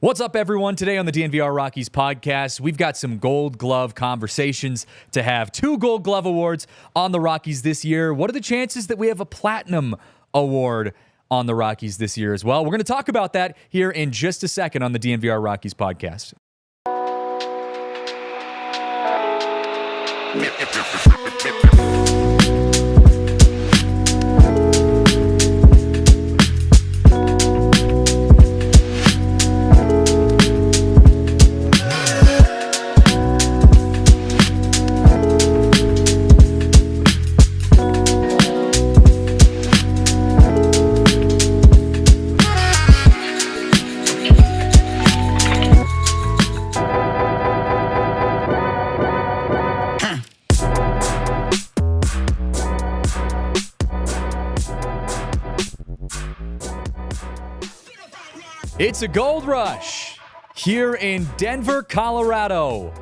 What's up, everyone? Today on the DNVR Rockies podcast, we've got some Gold Glove conversations to have. 2 Gold Glove awards on the Rockies this year. What are the chances that we have a Platinum award on the Rockies this year as well? We're going to talk about that here in just a second on the DNVR Rockies podcast. It's a gold rush here in Denver, Colorado.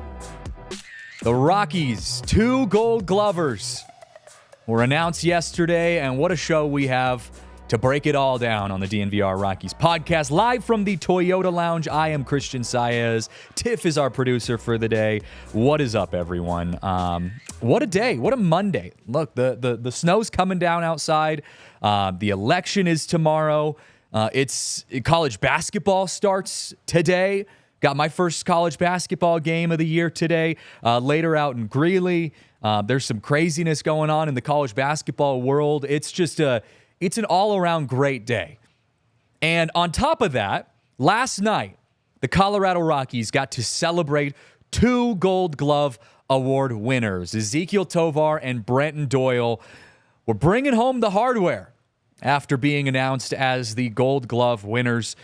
The Rockies, 2 Gold Glovers were announced yesterday, and what a show we have to break it all down on the DNVR Rockies podcast. Live from the Toyota Lounge, I am Christian Saez. Tiff is our producer for the day. What is up, everyone? What a day. What a Monday. Look, the snow's coming down outside. The election is tomorrow. It's college basketball starts today. Got my first college basketball game of the year today. Later out in Greeley, there's some craziness going on in the college basketball world. It's just it's an all-around great day. And on top of that, last night, the Colorado Rockies got to celebrate 2 Gold Glove Award winners. Ezequiel Tovar and Brenton Doyle were bringing home the hardware after being announced as the Gold Glove winners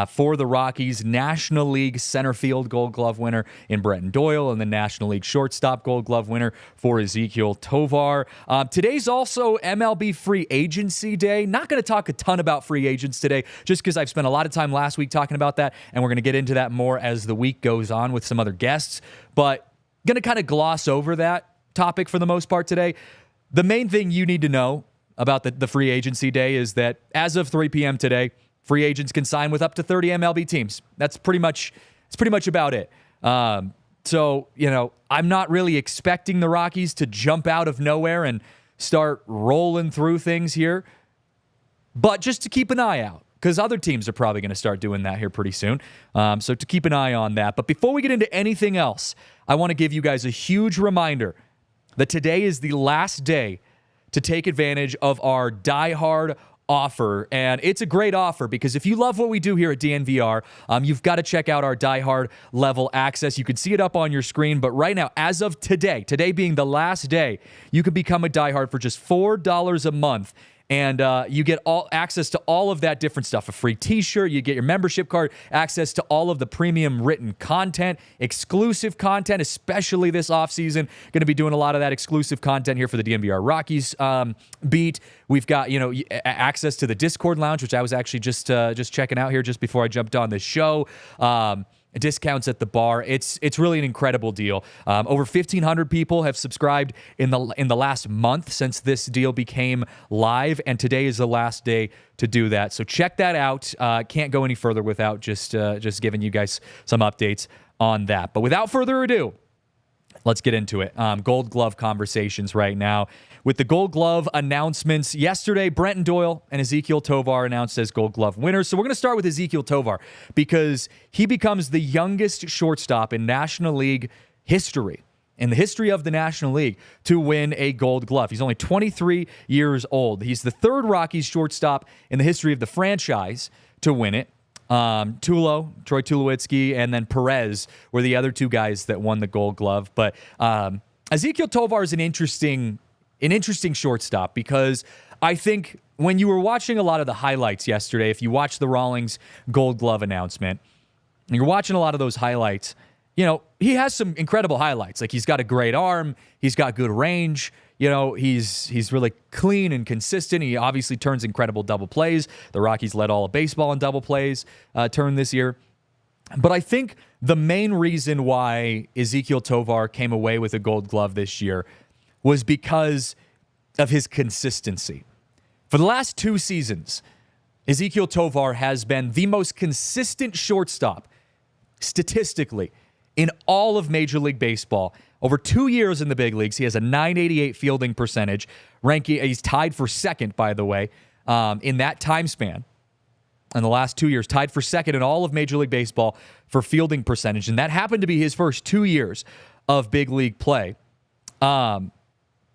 for the Rockies. National League center field Gold Glove winner in Brenton Doyle, and the National League shortstop Gold Glove winner for Ezequiel Tovar. Today's also MLB free agency day. Not going to talk a ton about free agents today, just because I've spent a lot of time last week talking about that, and we're going to get into that more as the week goes on with some other guests. But going to kind of gloss over that topic for the most part today. The main thing you need to know about the free agency day is that as of 3 p.m. today, free agents can sign with up to 30 MLB teams. That's pretty much about it. So, I'm not really expecting the Rockies to jump out of nowhere and start rolling through things here. But just to keep an eye out, because other teams are probably going to start doing that here pretty soon. So to keep an eye on that. But before we get into anything else, I want to give you guys a huge reminder that today is the last day to take advantage of our Die Hard offer. And it's a great offer because if you love what we do here at DNVR, you've got to check out our Die Hard level access. You can see it up on your screen, but right now, as of today being the last day, you can become a Die Hard for just $4 a month. And you get all access to all of that different stuff. A free t-shirt, you get your membership card, access to all of the premium written content, exclusive content, especially this offseason. Going to be doing a lot of that exclusive content here for the DNVR Rockies beat. We've got, access to the Discord lounge, which I was actually just checking out here just before I jumped on this show. Discounts at the bar. It's really an incredible deal. Over 1,500 people have subscribed in the last month since this deal became live, and today is the last day to do that. So check that out. Can't go any further without just giving you guys some updates on that. But without further ado, let's get into it. Gold Glove conversations right now. With the Gold Glove announcements yesterday, Brenton Doyle and Ezequiel Tovar announced as Gold Glove winners. So we're going to start with Ezequiel Tovar because he becomes the youngest shortstop in National League history, in the history of the National League, to win a Gold Glove. He's only 23 years old. He's the 3rd Rockies shortstop in the history of the franchise to win it. Troy Tulowitzki, and then Perez were the other 2 guys that won the Gold Glove. But Ezequiel Tovar is an interesting shortstop because I think when you were watching a lot of the highlights yesterday, if you watched the Rawlings Gold Glove announcement, and you're watching a lot of those highlights, he has some incredible highlights. Like, he's got a great arm, he's got good range, he's really clean and consistent. He obviously turns incredible double plays. The Rockies led all of baseball in double plays turn this year. But I think the main reason why Ezequiel Tovar came away with a Gold Glove this year was because of his consistency. For the last 2 seasons, Ezequiel Tovar has been the most consistent shortstop statistically, in all of Major League Baseball, over 2 years in the big leagues, he has a .988 fielding percentage. He's tied for second, by the way, in that time span. In the last 2 years, tied for second in all of Major League Baseball for fielding percentage. And that happened to be his first 2 years of big league play.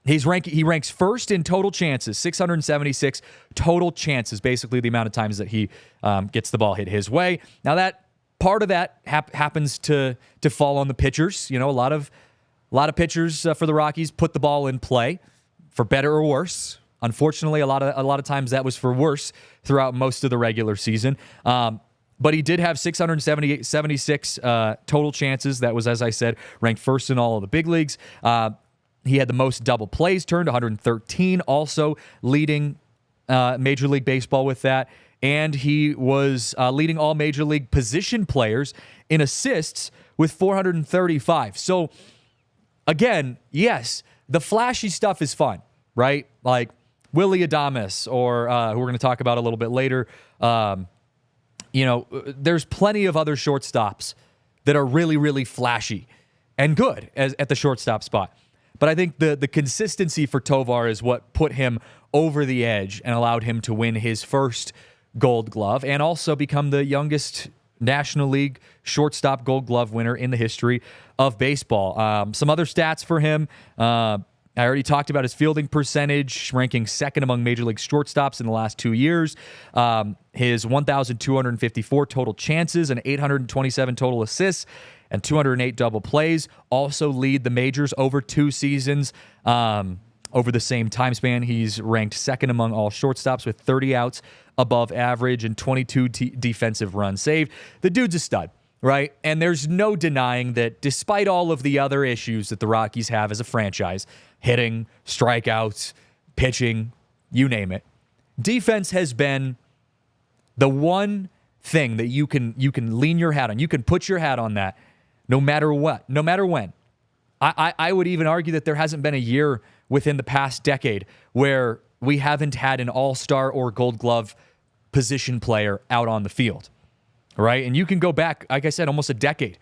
He ranks first in total chances, 676 total chances, basically the amount of times that he gets the ball hit his way. Now, that part of that happens to fall on the pitchers. You know, a lot of pitchers for the Rockies put the ball in play, for better or worse. Unfortunately, a lot of times that was for worse throughout most of the regular season. But he did have 676 total chances. That was, as I said, ranked first in all of the big leagues. He had the most double plays turned, 113, also leading Major League Baseball with that. And he was leading all Major League position players in assists with 435. So, again, yes, the flashy stuff is fun, right? Like Willy Adames, or who we're going to talk about a little bit later. There's plenty of other shortstops that are really, really flashy and good at the shortstop spot. But I think the consistency for Tovar is what put him over the edge and allowed him to win his first Gold Glove and also become the youngest National League shortstop Gold Glove winner in the history of baseball. Some other stats for him. I already talked about his fielding percentage, ranking second among Major League shortstops in the last 2 years. His 1,254 total chances and 827 total assists and 208 double plays also lead the majors over 2 seasons. Over the same time span, he's ranked second among all shortstops with 30 outs above average and 22 defensive runs saved. The dude's a stud, right? And there's no denying that despite all of the other issues that the Rockies have as a franchise, hitting, strikeouts, pitching, you name it, defense has been the one thing that you can lean your hat on. You can put your hat on that no matter what, no matter when. I would even argue that there hasn't been a year within the past decade where we haven't had an all-star or Gold Glove position player out on the field, right? And you can go back, like I said, almost a decade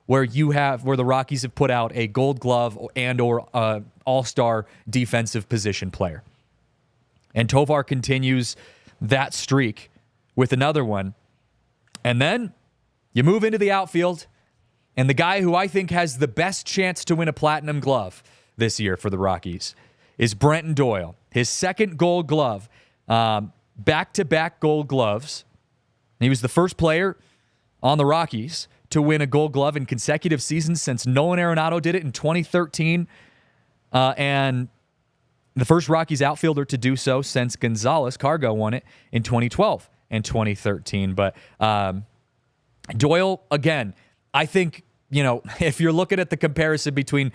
where the Rockies have put out a Gold Glove and or all-star defensive position player. And Tovar continues that streak with another one. And then you move into the outfield, and the guy who I think has the best chance to win a Platinum Glove this year for the Rockies is Brenton Doyle. His second Gold Glove, back-to-back Gold Gloves. He was the first player on the Rockies to win a Gold Glove in consecutive seasons since Nolan Arenado did it in 2013, and the first Rockies outfielder to do so since Gonzalez Cargo won it in 2012 and 2013. But Doyle, again, I think, if you're looking at the comparison between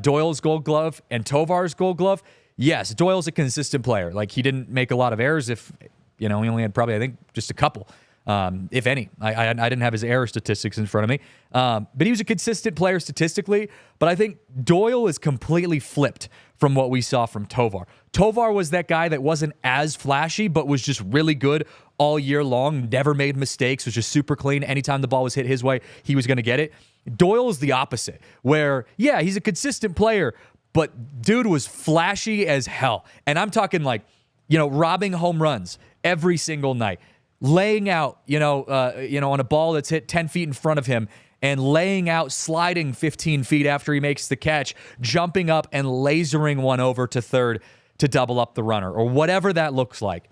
Doyle's Gold Glove and Tovar's Gold Glove, yes, Doyle's a consistent player. Like, he didn't make a lot of errors. He only had probably, I think, just a couple, if any. I didn't have his error statistics in front of me. But he was a consistent player statistically. But I think Doyle is completely flipped from what we saw from Tovar. Tovar was that guy that wasn't as flashy, but was just really good all year long, never made mistakes, was just super clean. Anytime the ball was hit his way, he was going to get it. Doyle is the opposite, where, yeah, he's a consistent player, but dude was flashy as hell. And I'm talking like, robbing home runs every single night, laying out, on a ball that's hit 10 feet in front of him and laying out, sliding 15 feet after he makes the catch, jumping up and lasering one over to third to double up the runner, or whatever that looks like.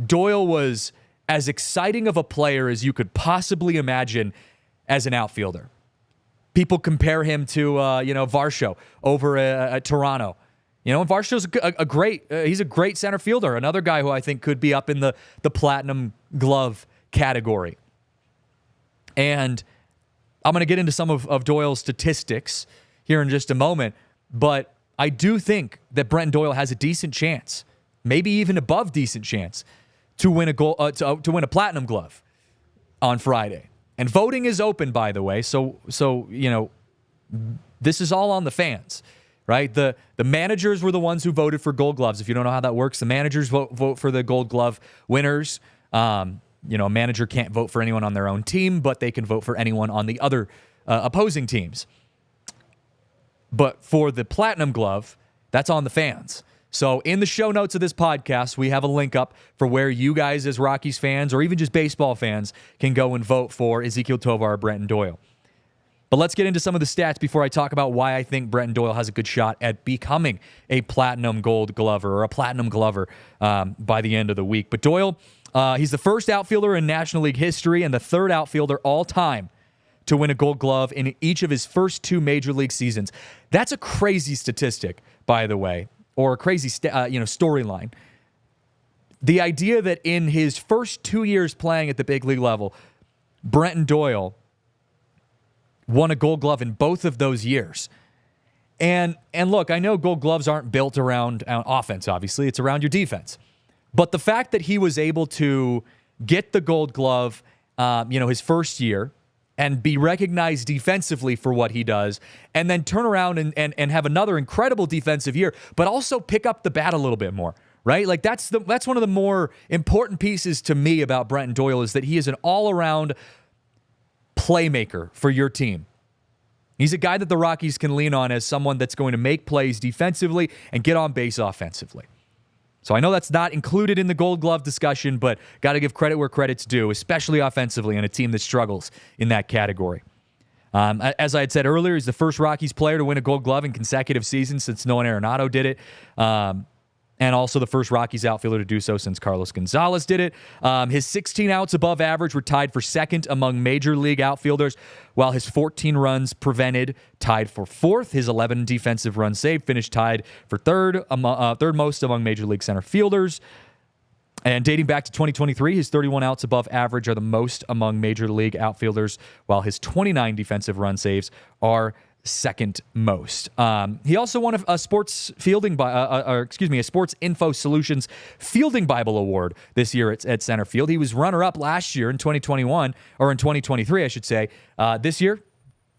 Doyle was as exciting of a player as you could possibly imagine as an outfielder. People compare him to, Varsho over at Toronto. Varsho's he's a great center fielder. Another guy who I think could be up in the Platinum Glove category. And I'm going to get into some of Doyle's statistics here in just a moment, but I do think that Brenton Doyle has a decent chance, maybe even above decent chance, to win to win a Platinum Glove on Friday. And voting is open, by the way, so this is all on the fans, right? The managers were the ones who voted for Gold Gloves. If you don't know how that works, the managers vote for the Gold Glove winners. a manager can't vote for anyone on their own team, but they can vote for anyone on the other opposing teams. But for the Platinum Glove, that's on the fans. So in the show notes of this podcast, we have a link up for where you guys as Rockies fans or even just baseball fans can go and vote for Ezequiel Tovar or Brenton Doyle. But let's get into some of the stats before I talk about why I think Brenton Doyle has a good shot at becoming a Platinum Gold Glover or a Platinum Glover by the end of the week. But Doyle, he's the first outfielder in National League history and the third outfielder all time to win a Gold Glove in each of his first 2 Major League seasons. That's a crazy statistic, by the way, or a crazy storyline. The idea that in his first 2 years playing at the big league level, Brenton Doyle won a Gold Glove in both of those years. And look, I know Gold Gloves aren't built around offense, obviously. It's around your defense. But the fact that he was able to get the Gold Glove, his first year, and be recognized defensively for what he does, and then turn around and have another incredible defensive year, but also pick up the bat a little bit more, right? Like that's one of the more important pieces to me about Brenton Doyle is that he is an all-around playmaker for your team. He's a guy that the Rockies can lean on as someone that's going to make plays defensively and get on base offensively. So I know that's not included in the Gold Glove discussion, but got to give credit where credit's due, especially offensively on a team that struggles in that category. As I had said earlier, he's the first Rockies player to win a Gold Glove in consecutive seasons since Nolan Arenado did it. And also the first Rockies outfielder to do so since Carlos Gonzalez did it. His 16 outs above average were tied for second among Major League outfielders, while his 14 runs prevented tied for fourth. His 11 defensive runs saved finished tied for third most among Major League center fielders. And dating back to 2023, his 31 outs above average are the most among Major League outfielders, while his 29 defensive run saves are second most. He also won a Sports Info Solutions Fielding Bible Award this year at center field. He was runner-up last year in 2021, or in 2023, I should say. This year,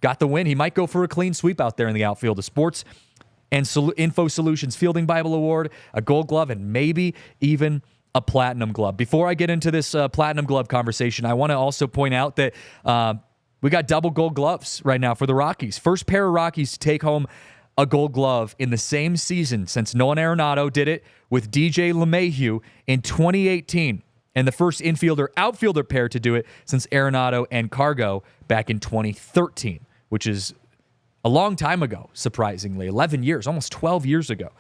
got the win. He might go for a clean sweep out there in the outfield. The Sports and Info Solutions Fielding Bible Award, a Gold Glove, and maybe even a Platinum Glove. Before I get into this Platinum Glove conversation, I want to also point out that we got double Gold Gloves right now for the Rockies. First pair of Rockies to take home a Gold Glove in the same season since Nolan Arenado did it with DJ LeMahieu in 2018. And the first infielder-outfielder pair to do it since Arenado and Cargo back in 2013, which is a long time ago, surprisingly. 11 years, almost 12 years ago,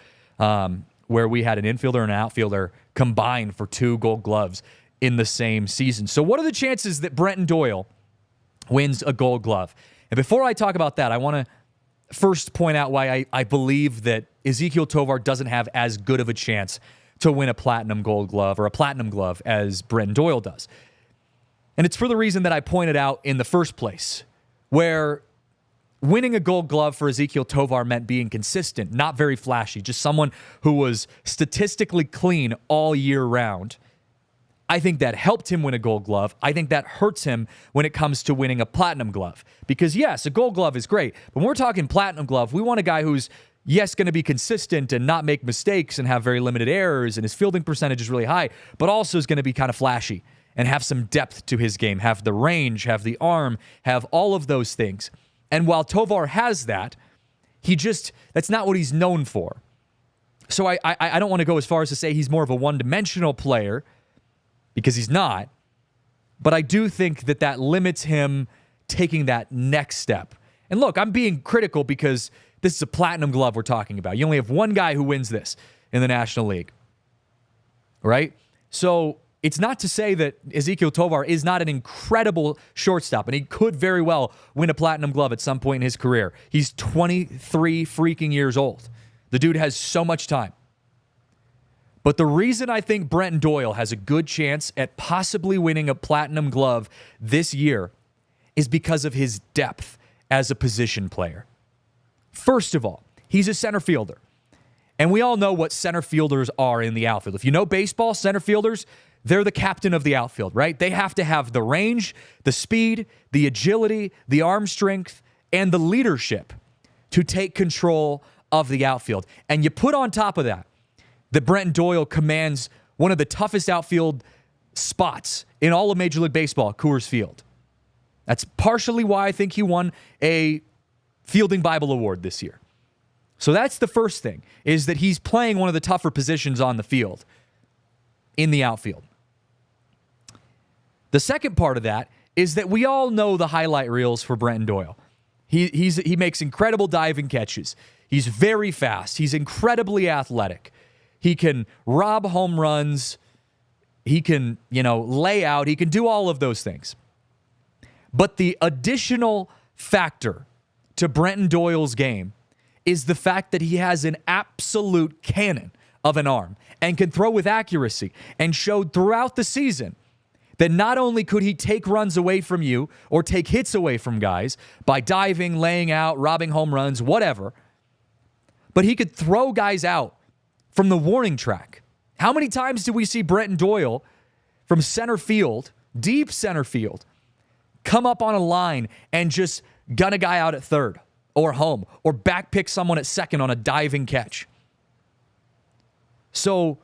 where we had an infielder and an outfielder combined for 2 Gold Gloves in the same season. So what are the chances that Brenton Doyle wins a Gold Glove? And before I talk about that, I want to first point out why I believe that Ezequiel Tovar doesn't have as good of a chance to win a Platinum Gold Glove or a Platinum Glove as Brenton Doyle does. And it's for the reason that I pointed out in the first place, where winning a Gold Glove for Ezequiel Tovar meant being consistent, not very flashy, just someone who was statistically clean all year round. I think that helped him win a Gold Glove. I think that hurts him when it comes to winning a Platinum Glove. Because yes, a Gold Glove is great, but when we're talking Platinum Glove, we want a guy who's, yes, going to be consistent and not make mistakes and have very limited errors, and his fielding percentage is really high, but also is going to be kind of flashy and have some depth to his game, have the range, have the arm, have all of those things. And while Tovar has that, that's not what he's known for. So I don't want to go as far as to say he's more of a one-dimensional player, because he's not. But I do think that limits him taking that next step. And look, I'm being critical because this is a Platinum Glove we're talking about. You only have one guy who wins this in the National League, right? So it's not to say that Ezequiel Tovar is not an incredible shortstop, and he could very well win a Platinum Glove at some point in his career. He's 23 freaking years old. The dude has so much time. But the reason I think Brenton Doyle has a good chance at possibly winning a Platinum Glove this year is because of his depth as a position player. First of all, he's a center fielder. And we all know what center fielders are in the outfield. If you know baseball, center fielders, they're the captain of the outfield, right? They have to have the range, the speed, the agility, the arm strength, and the leadership to take control of the outfield. And you put on top of that Brenton Doyle commands one of the toughest outfield spots in all of Major League Baseball at Coors Field. That's partially why I think he won a Fielding Bible Award this year. So that's the first thing, is that he's playing one of the tougher positions on the field in the outfield. The second part of that is that we all know the highlight reels for Brenton Doyle. He makes incredible diving catches. He's very fast. He's incredibly athletic. He can rob home runs. He can, lay out. He can do all of those things. But the additional factor to Brenton Doyle's game is the fact that he has an absolute cannon of an arm and can throw with accuracy, and showed throughout the season that not only could he take runs away from you or take hits away from guys by diving, laying out, robbing home runs, whatever, but he could throw guys out from the warning track. How many times do we see Brenton Doyle from center field, deep center field, come up on a line and just gun a guy out at third or home, or back pick someone at second on a diving catch? So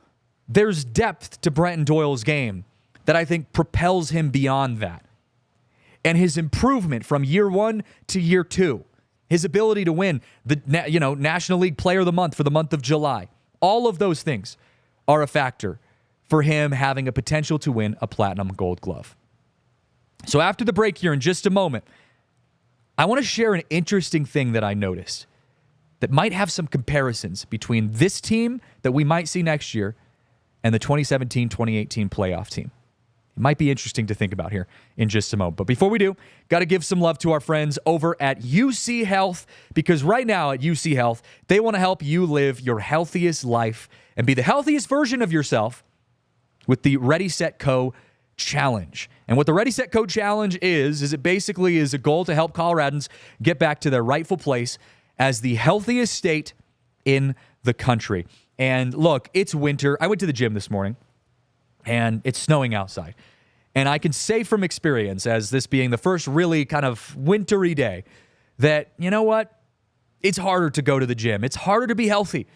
there's depth to Brenton Doyle's game that I think propels him beyond that. And his improvement from year one to year two, his ability to win the National League Player of the Month for the month of July, all of those things are a factor for him having a potential to win a Platinum Gold Glove. So after the break here in just a moment, I want to share an interesting thing that I noticed that might have some comparisons between this team that we might see next year and the 2017-2018 playoff team. It might be interesting to think about here in just a moment. But before we do, got to give some love to our friends over at UC Health, because right now at UC Health, they want to help you live your healthiest life and be the healthiest version of yourself with the Ready, Set, Co. Challenge. And what the Ready, Set, Co. Challenge is it basically is a goal to help Coloradans get back to their rightful place as the healthiest state in the country. And look, it's winter. I went to the gym this morning, and it's snowing outside. And I can say from experience, as this being the first really kind of wintry day, that, you know what? It's harder to go to the gym. It's harder to be healthy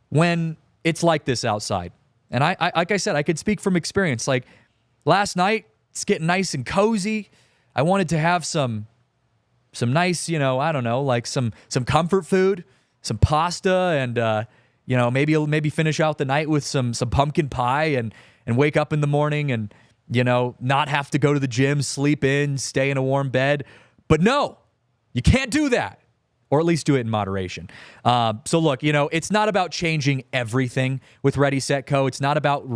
when it's like this outside. And I like I said, I could speak from experience. Like last night, it's getting nice and cozy. I wanted to have some nice, like some comfort food, some pasta, and maybe finish out the night with some pumpkin pie and wake up in the morning and, not have to go to the gym, sleep in, stay in a warm bed. But no, you can't do that, or at least do it in moderation. So look, it's not about changing everything with Ready, Set, Co. It's not about,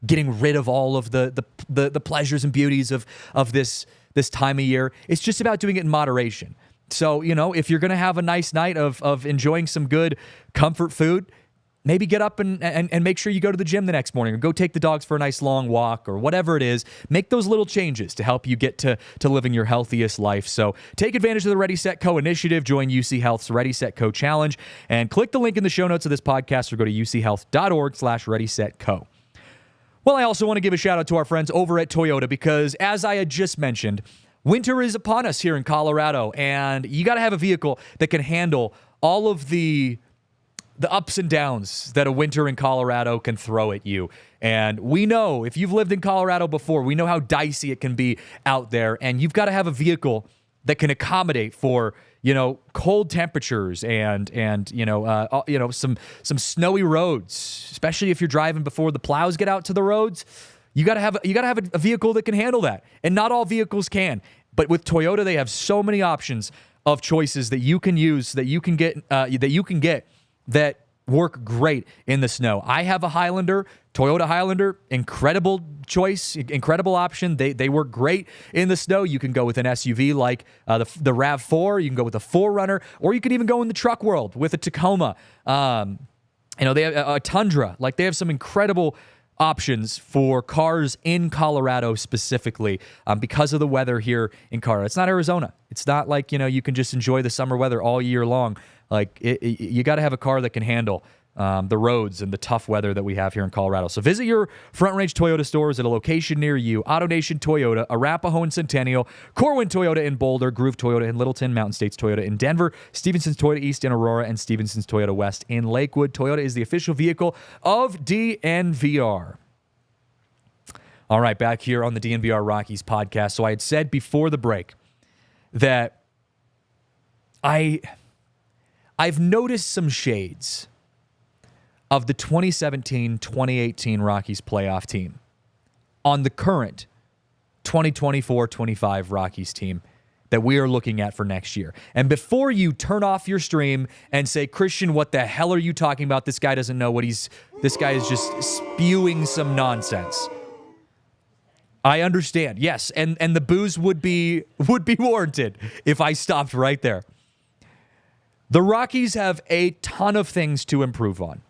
getting rid of all of the pleasures and beauties of this time of year. It's just about doing it in moderation. So, if you're going to have a nice night of enjoying some good comfort food, maybe get up and make sure you go to the gym the next morning, or go take the dogs for a nice long walk, or whatever it is. Make those little changes to help you get to living your healthiest life. So take advantage of the Ready, Set, Co. initiative. Join UC Health's Ready, Set, Co. Challenge, and click the link in the show notes of this podcast, or go to uchealth.org/ReadySetCo. Well, I also want to give a shout out to our friends over at Toyota, because as I had just mentioned, winter is upon us here in Colorado, and you got to have a vehicle that can handle all of the ups and downs that a winter in Colorado can throw at you. And we know, if you've lived in Colorado before, we know how dicey it can be out there, and you've got to have a vehicle that can accommodate for, cold temperatures and some snowy roads, especially if you're driving before the plows get out to the roads. You got to have a vehicle that can handle that. And not all vehicles can. But with Toyota, they have so many options of choices that you can use, that you can get that work great in the snow. I have a Highlander, Toyota Highlander, incredible choice, incredible option. They work great in the snow. You can go with an SUV like the RAV4. You can go with a 4Runner, or you could even go in the truck world with a Tacoma. They have a Tundra. Like, they have some incredible options for cars in Colorado specifically, because of the weather here in Colorado. It's not Arizona. It's not like, you can just enjoy the summer weather all year long. Like, you got to have a car that can handle the roads and the tough weather that we have here in Colorado. So visit your Front Range Toyota stores at a location near you. AutoNation Toyota, Arapahoe and Centennial, Corwin Toyota in Boulder, Groove Toyota in Littleton, Mountain States Toyota in Denver, Stevenson's Toyota East in Aurora, and Stevenson's Toyota West in Lakewood. Toyota is the official vehicle of DNVR. All right, back here on the DNVR Rockies podcast. So I had said before the break that I've noticed some shades of the 2017-2018 Rockies playoff team on the current 2024-25 Rockies team that we are looking at for next year. And before you turn off your stream and say, Christian, what the hell are you talking about? This guy doesn't know this guy is just spewing some nonsense. I understand, yes, and the booze would be warranted if I stopped right there. The Rockies have a ton of things to improve on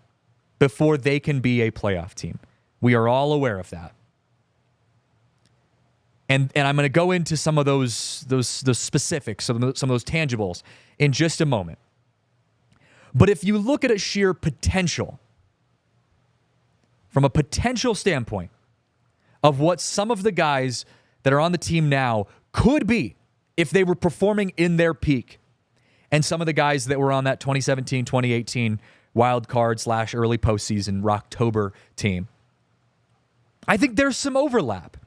before they can be a playoff team. We are all aware of that. And I'm going to go into some of those specifics, some of those tangibles in just a moment. But if you look at a sheer potential, from a potential standpoint of what some of the guys that are on the team now could be if they were performing in their peak, and some of the guys that were on that 2017-2018 wild card / early postseason Rocktober team, I think there's some overlap.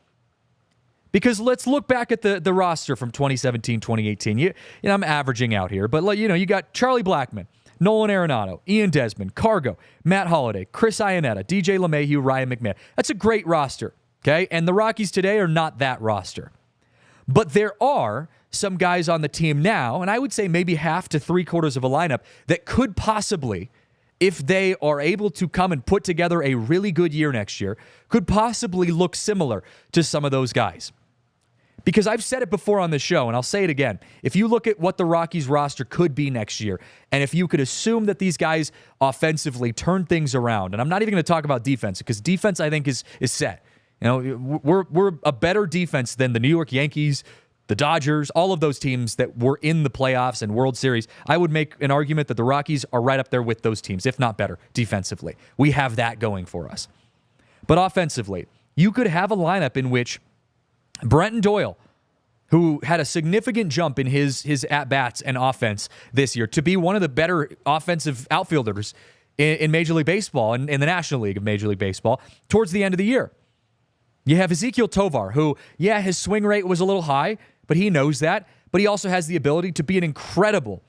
Because let's look back at the roster from 2017-2018. You know, I'm averaging out here, but you got Charlie Blackmon, Nolan Arenado, Ian Desmond, Cargo, Matt Holliday, Chris Iannetta, DJ LeMahieu, Ryan McMahon. That's a great roster, okay? And the Rockies today are not that roster. But there are some guys on the team now, and I would say maybe half to three-quarters of a lineup that could possibly, if they are able to come and put together a really good year next year, could possibly look similar to some of those guys. Because I've said it before on the show, and I'll say it again. If you look at what the Rockies roster could be next year, and if you could assume that these guys offensively turn things around, and I'm not even going to talk about defense, because defense I think is set. You know, we're a better defense than the New York Yankees, the Dodgers, all of those teams that were in the playoffs and World Series. I would make an argument that the Rockies are right up there with those teams, if not better, defensively. We have that going for us. But offensively, you could have a lineup in which Brenton Doyle, who had a significant jump in his at-bats and offense this year to be one of the better offensive outfielders in Major League Baseball and in the National League of Major League Baseball towards the end of the year. You have Ezequiel Tovar, who, yeah, his swing rate was a little high, but he knows that. But he also has the ability to be an incredible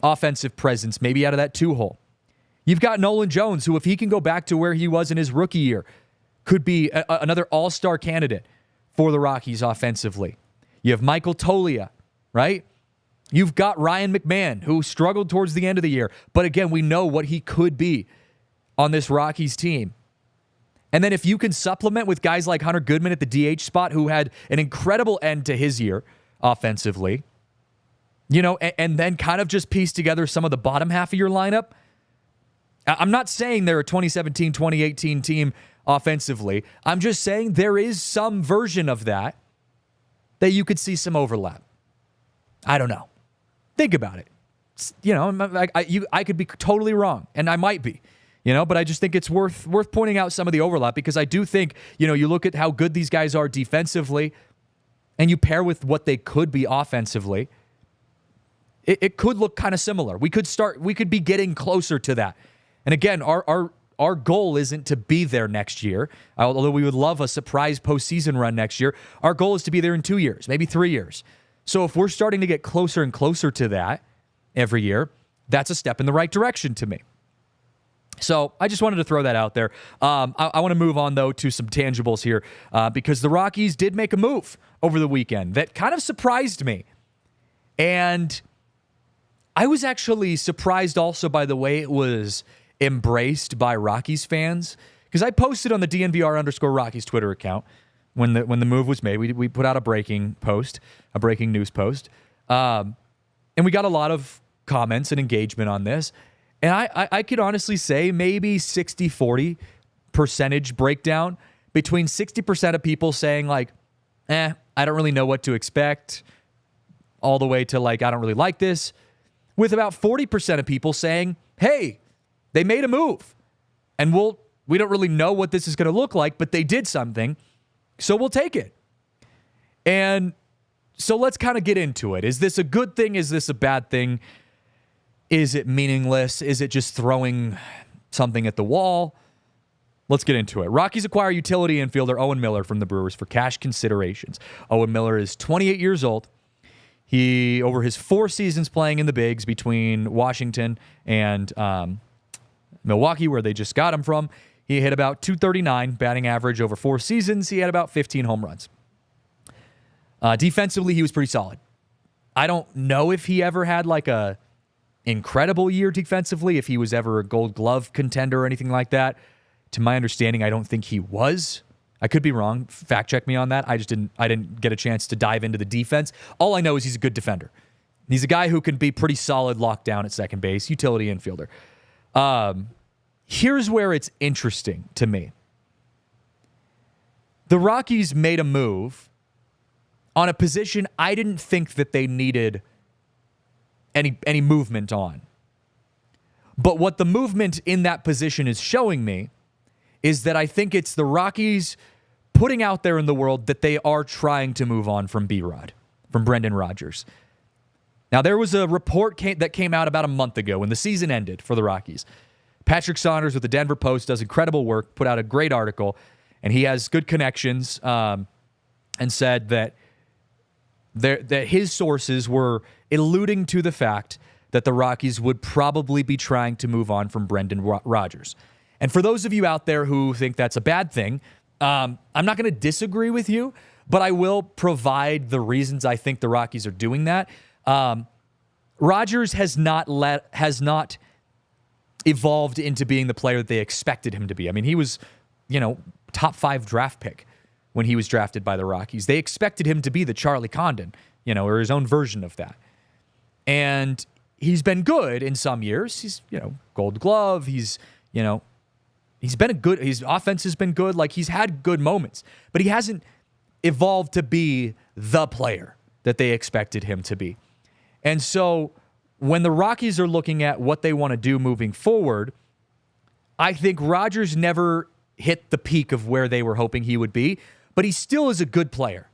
offensive presence, maybe out of that two-hole. You've got Nolan Jones, who, if he can go back to where he was in his rookie year, could be another all-star candidate for the Rockies offensively. You have Michael Toglia, right? You've got Ryan McMahon, who struggled towards the end of the year. But again, we know what he could be on this Rockies team. And then if you can supplement with guys like Hunter Goodman at the DH spot, who had an incredible end to his year offensively, and then kind of just piece together some of the bottom half of your lineup. I'm not saying they're a 2017-2018 team offensively. I'm just saying there is some version of that you could see some overlap. I don't know. Think about it. I could be totally wrong, and I might be. But I just think it's worth pointing out some of the overlap, because I do think, you look at how good these guys are defensively and you pair with what they could be offensively, it could look kind of similar. We could be getting closer to that. And again, our goal isn't to be there next year, although we would love a surprise postseason run next year. Our goal is to be there in 2 years, maybe 3 years. So if we're starting to get closer and closer to that every year, that's a step in the right direction to me. So I just wanted to throw that out there. I want to move on, though, to some tangibles here, because the Rockies did make a move over the weekend that kind of surprised me. And I was actually surprised also by the way it was embraced by Rockies fans, because I posted on the DNVR_Rockies Twitter account when the move was made. We put out a breaking news post, and we got a lot of comments and engagement on this. And I could honestly say maybe 60-40 percentage breakdown, between 60% of people saying like, I don't really know what to expect, all the way to like, I don't really like this, with about 40% of people saying, hey, they made a move, and we don't really know what this is going to look like, but they did something, so we'll take it. And so let's kind of get into it. Is this a good thing? Is this a bad thing? Is it meaningless? Is it just throwing something at the wall? Let's get into it. Rockies acquire utility infielder Owen Miller from the Brewers for cash considerations. Owen Miller is 28 years old. He, over his 4 seasons playing in the bigs between Washington and Milwaukee, where they just got him from, he hit about .239 batting average over 4 seasons. He had about 15 home runs. Defensively, he was pretty solid. I don't know if he ever had like a incredible year defensively, if he was ever a Gold Glove contender or anything like that. To my understanding, I don't think he was. I could be wrong. Fact check me on that. I didn't get a chance to dive into the defense. All I know is he's a good defender. He's a guy who can be pretty solid lockdown at second base, utility infielder. Here's where it's interesting to me. The Rockies made a move on a position I didn't think that they needed any movement on. But what the movement in that position is showing me is that I think it's the Rockies putting out there in the world that they are trying to move on from B-Rod, from Brendan Rodgers. Now, there was a report that came out about a month ago when the season ended for the Rockies. Patrick Saunders with the Denver Post does incredible work, put out a great article, and he has good connections, and said that his sources were alluding to the fact that the Rockies would probably be trying to move on from Brendan Rodgers. And for those of you out there who think that's a bad thing, I'm not going to disagree with you, but I will provide the reasons I think the Rockies are doing that. Rodgers has not evolved into being the player that they expected him to be. I mean, he was, top 5 draft pick when he was drafted by the Rockies. They expected him to be the Charlie Condon, or his own version of that. And he's been good in some years. He's, Gold Glove. He's been his offense has been good. Like, he's had good moments, but he hasn't evolved to be the player that they expected him to be. And so when the Rockies are looking at what they want to do moving forward, I think Rodgers never hit the peak of where they were hoping he would be, but he still is a good player.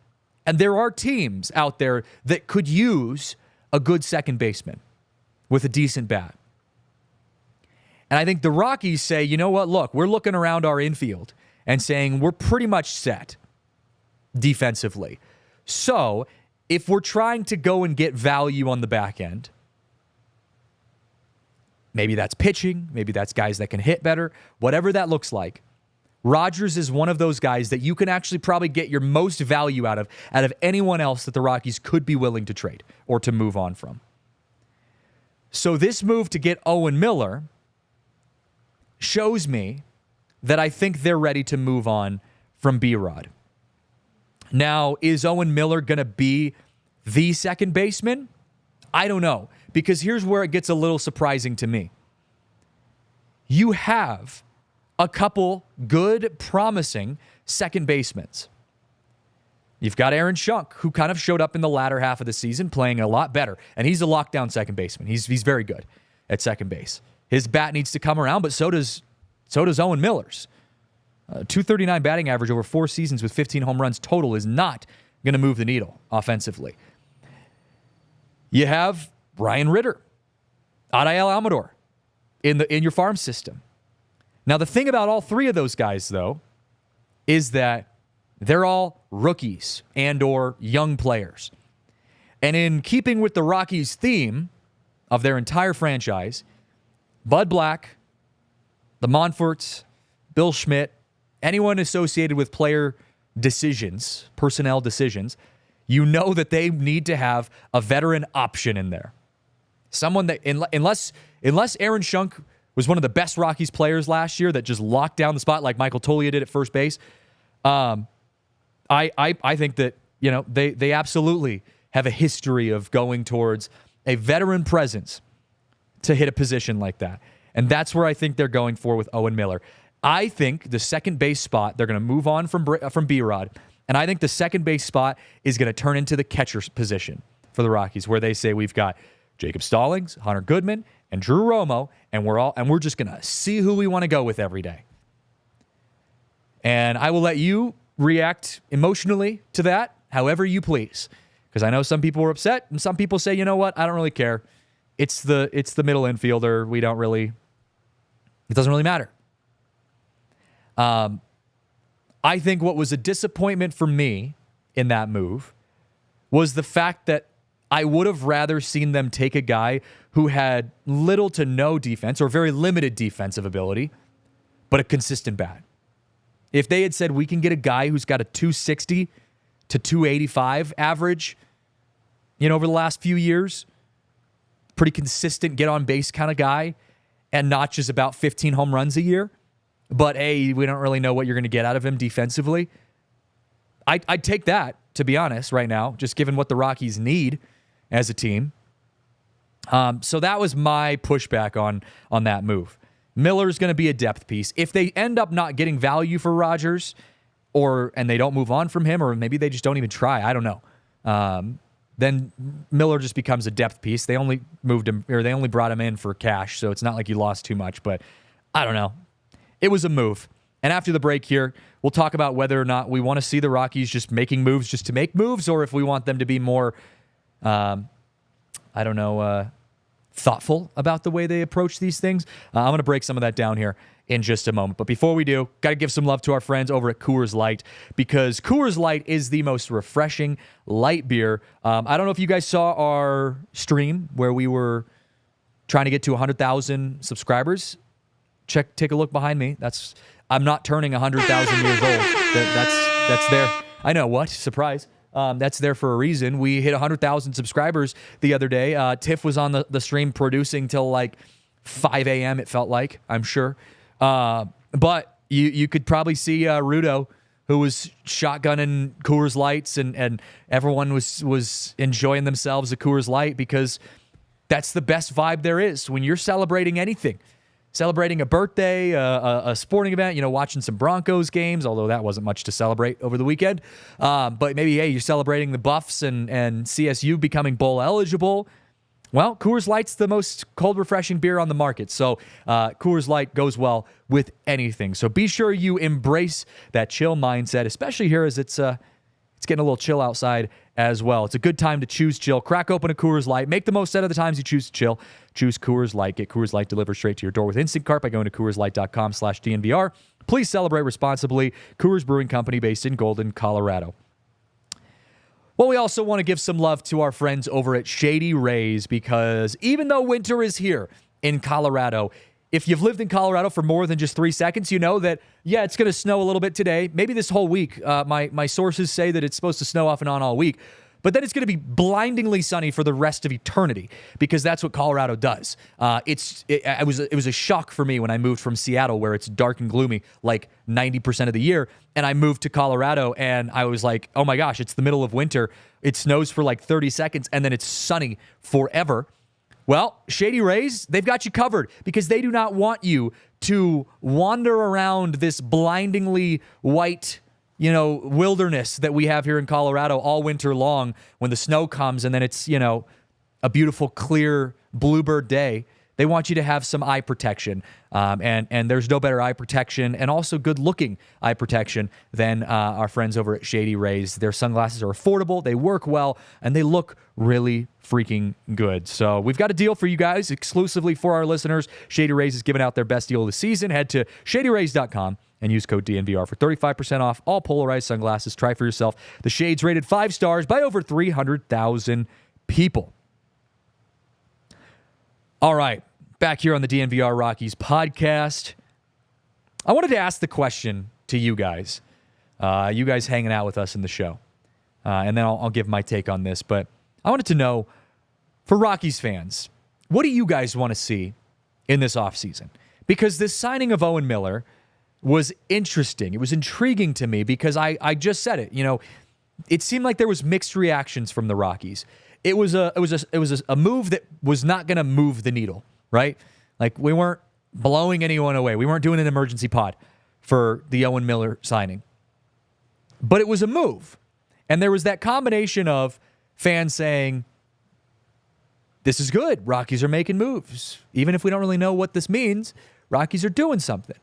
And there are teams out there that could use a good second baseman with a decent bat. And I think the Rockies say, you know what, look, we're looking around our infield and saying we're pretty much set defensively. So if we're trying to go and get value on the back end, maybe that's pitching, maybe that's guys that can hit better, whatever that looks like, Rodgers is one of those guys that you can actually probably get your most value out of anyone else that the Rockies could be willing to trade or to move on from. So this move to get Owen Miller shows me that I think they're ready to move on from B-Rod. Now, is Owen Miller going to be the second baseman? I don't know, because here's where it gets a little surprising to me. You have a couple good, promising second basemen. You've got Aaron Schunk, who kind of showed up in the latter half of the season playing a lot better, and he's a lockdown second baseman. He's very good at second base. His bat needs to come around, but so does Owen Miller's. .239 batting average over 4 seasons with 15 home runs total is not going to move the needle offensively. You have Brian Ritter, Adael Amador in your farm system. Now, the thing about all 3 of those guys, though, is that they're all rookies and or young players. And in keeping with the Rockies' theme of their entire franchise, Bud Black, the Monforts, Bill Schmidt, anyone associated with player decisions, personnel decisions, you know that they need to have a veteran option in there. Someone that, unless Aaron Schunk was one of the best Rockies players last year that just locked down the spot like Michael Toglia did at first base, I think that, they absolutely have a history of going towards a veteran presence to hit a position like that. And that's where I think they're going for with Owen Miller. I think the second base spot, they're going to move on from B-Rod, and I think the second base spot is going to turn into the catcher's position for the Rockies, where they say we've got Jacob Stallings, Hunter Goodman, and Drew Romo, and we're just going to see who we want to go with every day. And I will let you react emotionally to that however you please, because I know some people were upset, and some people say, you know what, I don't really care. It's the middle infielder. It doesn't really matter. I think what was a disappointment for me in that move was the fact that I would have rather seen them take a guy who had little to no defense or very limited defensive ability, but a consistent bat. If they had said, we can get a guy who's got a 260 to 285 average, over the last few years, pretty consistent get on base kind of guy, and not just about 15 home runs a year, but we don't really know what you're going to get out of him defensively. I'd take that, to be honest, right now, just given what the Rockies need as a team. So that was my pushback on that move. Miller's going to be a depth piece. If they end up not getting value for Rogers, and they don't move on from him, or maybe they just don't even try, I don't know. Then Miller just becomes a depth piece. They only moved him, or they only brought him in for cash, so it's not like you lost too much, but I don't know. It was a move. And after the break here, we'll talk about whether or not we want to see the Rockies just making moves just to make moves, or if we want them to be more, thoughtful about the way they approach these things. I'm going to break some of that down here in just a moment. But before we do, got to give some love to our friends over at Coors Light, because Coors Light is the most refreshing light beer. I don't know if you guys saw our stream where we were trying to get to 100,000 subscribers. Take a look behind me. I'm not turning 100,000 years old. That's there. I know, what? Surprise. That's there for a reason. We hit 100,000 subscribers the other day. Tiff was on the stream producing till like 5 a.m. it felt like, I'm sure. But you could probably see Rudo, who was shotgunning Coors Lights, and everyone was enjoying themselves at Coors Light, because that's the best vibe there is when you're celebrating anything. Celebrating a birthday, a sporting event, watching some Broncos games, although that wasn't much to celebrate over the weekend. But maybe, you're celebrating the Buffs and CSU becoming bowl eligible. Well, Coors Light's the most cold, refreshing beer on the market. So Coors Light goes well with anything. So be sure you embrace that chill mindset, especially here as it's getting a little chill outside as well. It's a good time to choose chill. Crack open a Coors Light. Make the most out of the times you choose to chill. Choose Coors Light. Get Coors Light delivered straight to your door with Instant Cart by going to CoorsLight.com/DNVR. Please celebrate responsibly. Coors Brewing Company, based in Golden, Colorado. Well, we also want to give some love to our friends over at Shady Rays, because even though winter is here in Colorado, if you've lived in Colorado for more than just 3 seconds, you know that, it's going to snow a little bit today, maybe this whole week. My sources say that it's supposed to snow off and on all week. But then it's going to be blindingly sunny for the rest of eternity, because that's what Colorado does. It was a shock for me when I moved from Seattle, where it's dark and gloomy like 90% of the year, and I moved to Colorado, and I was like, oh my gosh, it's the middle of winter. It snows for like 30 seconds, and then it's sunny forever. Well, Shady Rays, they've got you covered, because they do not want you to wander around this blindingly white wilderness that we have here in Colorado all winter long when the snow comes, and then it's, a beautiful, clear bluebird day. They want you to have some eye protection. And there's no better eye protection, and also good-looking eye protection, than our friends over at Shady Rays. Their sunglasses are affordable, they work well, and they look really freaking good. So we've got a deal for you guys exclusively for our listeners. Shady Rays is giving out their best deal of the season. Head to shadyrays.com and use code DNVR for 35% off all polarized sunglasses. Try for yourself. The Shades rated 5 stars by over 300,000 people. All right, back here on the DNVR Rockies podcast. I wanted to ask the question to you guys hanging out with us in the show. And then I'll give my take on this. But I wanted to know, for Rockies fans, what do you guys want to see in this offseason? Because this signing of Owen Miller was interesting. It was intriguing to me, because I just said it. It seemed like there was mixed reactions from the Rockies. It was a move that was not going to move the needle, right? Like, we weren't blowing anyone away. We weren't doing an emergency pod for the Owen Miller signing. But it was a move. And there was that combination of fans saying, this is good. Rockies are making moves. Even if we don't really know what this means, Rockies are doing something.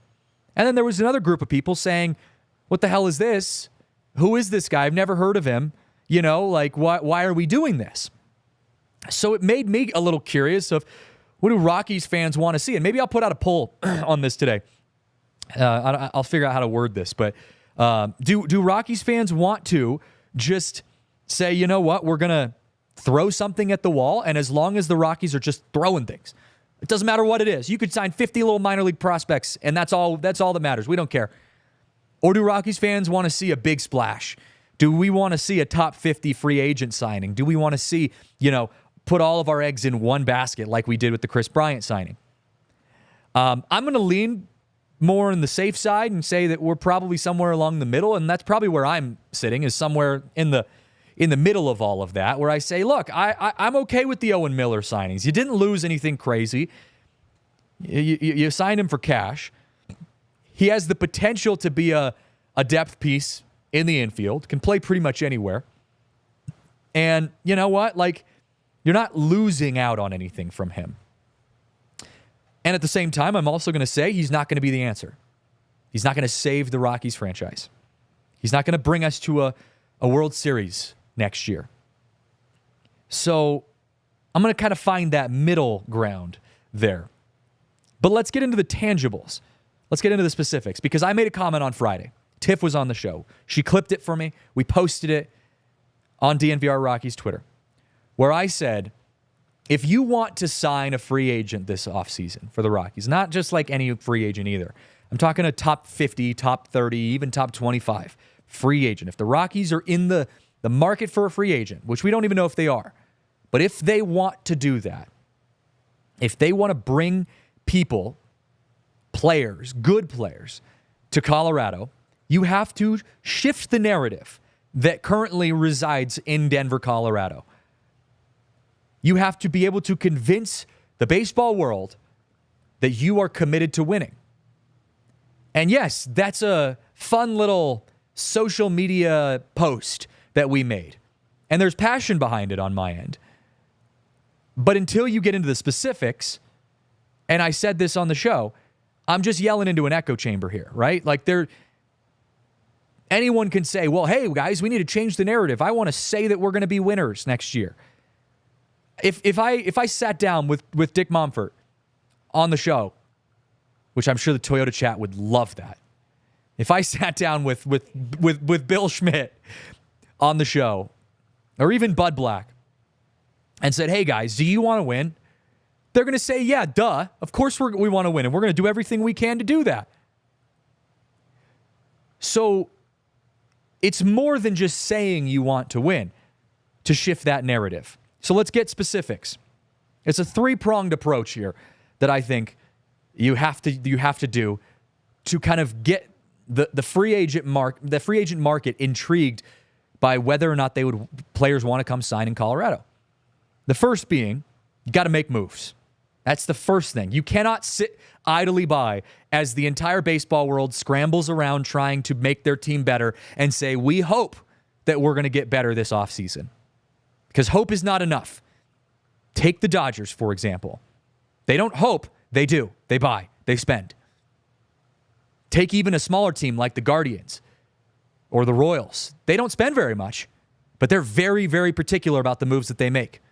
And then there was another group of people saying, what the hell is this? Who is this guy? I've never heard of him. Why are we doing this? So it made me a little curious of, what do Rockies fans want to see? And maybe I'll put out a poll on this today. I'll figure out how to word this, but do Rockies fans want to just say, you know what, we're going to throw something at the wall, and as long as the Rockies are just throwing things, it doesn't matter what it is. You could sign 50 little minor league prospects, and that's all that matters. We don't care. Or do Rockies fans want to see a big splash? Do we want to see a top 50 free agent signing? Do we want to see, put all of our eggs in one basket like we did with the Chris Bryant signing? I'm going to lean more on the safe side and say that we're probably somewhere along the middle, and that's probably where I'm sitting, is somewhere in the middle of all of that, where I say, look, I'm okay with the Owen Miller signings. You didn't lose anything crazy. You signed him for cash. He has the potential to be a depth piece in the infield, can play pretty much anywhere. And you know what? You're not losing out on anything from him. And at the same time, I'm also going to say he's not going to be the answer. He's not going to save the Rockies franchise. He's not going to bring us to a World Series next year. So I'm going to kind of find that middle ground there. But let's get into the tangibles. Let's get into the specifics, because I made a comment on Friday. Tiff was on the show. She clipped it for me. We posted it on DNVR Rockies Twitter, where I said, if you want to sign a free agent this offseason for the Rockies, not just like any free agent either, I'm talking a top 50, top 30, even top 25 free agent. If the Rockies are in the market for a free agent, which we don't even know if they are, but if they want to do that, if they want to bring people, players, good players, to Colorado, you have to shift the narrative that currently resides in Denver, Colorado. You have to be able to convince the baseball world that you are committed to winning. And yes, that's a fun little social media post that we made. And there's passion behind it on my end. But until you get into the specifics, and I said this on the show, I'm just yelling into an echo chamber here, right? Anyone can say, well, hey, guys, we need to change the narrative. I want to say that we're going to be winners next year. If I sat down with Dick Monfort on the show, which I'm sure the Toyota chat would love that. If I sat down with Bill Schmidt on the show, or even Bud Black, and said, hey, guys, do you want to win? They're going to say, yeah, duh. Of course we want to win, and we're going to do everything we can to do that. So it's more than just saying you want to win to shift that narrative. So let's get specifics. It's a three-pronged approach here that I think you have to do to kind of get the free agent market intrigued by whether or not players want to come sign in Colorado. The first being, you got to make moves. That's the first thing. You cannot sit idly by as the entire baseball world scrambles around trying to make their team better and say, we hope that we're going to get better this offseason. Because hope is not enough. Take the Dodgers, for example. They don't hope, they do. They buy, they spend. Take even a smaller team like the Guardians or the Royals. They don't spend very much, but they're very, very particular about the moves that they make.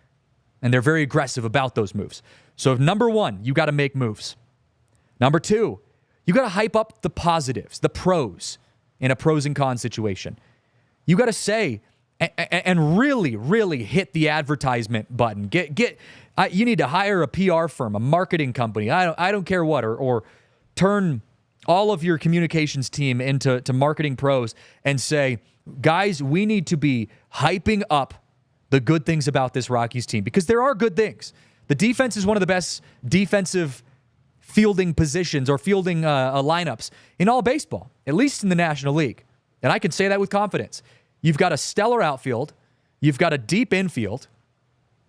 And they're very aggressive about those moves. So number one, you got to make moves. Number two, you got to hype up the positives, the pros in a pros and cons situation. You got to say and really, really hit the advertisement button. You need to hire a PR firm, a marketing company. I don't care what, or turn all of your communications team into marketing pros and say, guys, we need to be hyping up the good things about this Rockies team, because there are good things. The defense is one of the best defensive fielding positions or fielding lineups in all baseball, at least in the National League. And I can say that with confidence. You've got a stellar outfield. You've got a deep infield.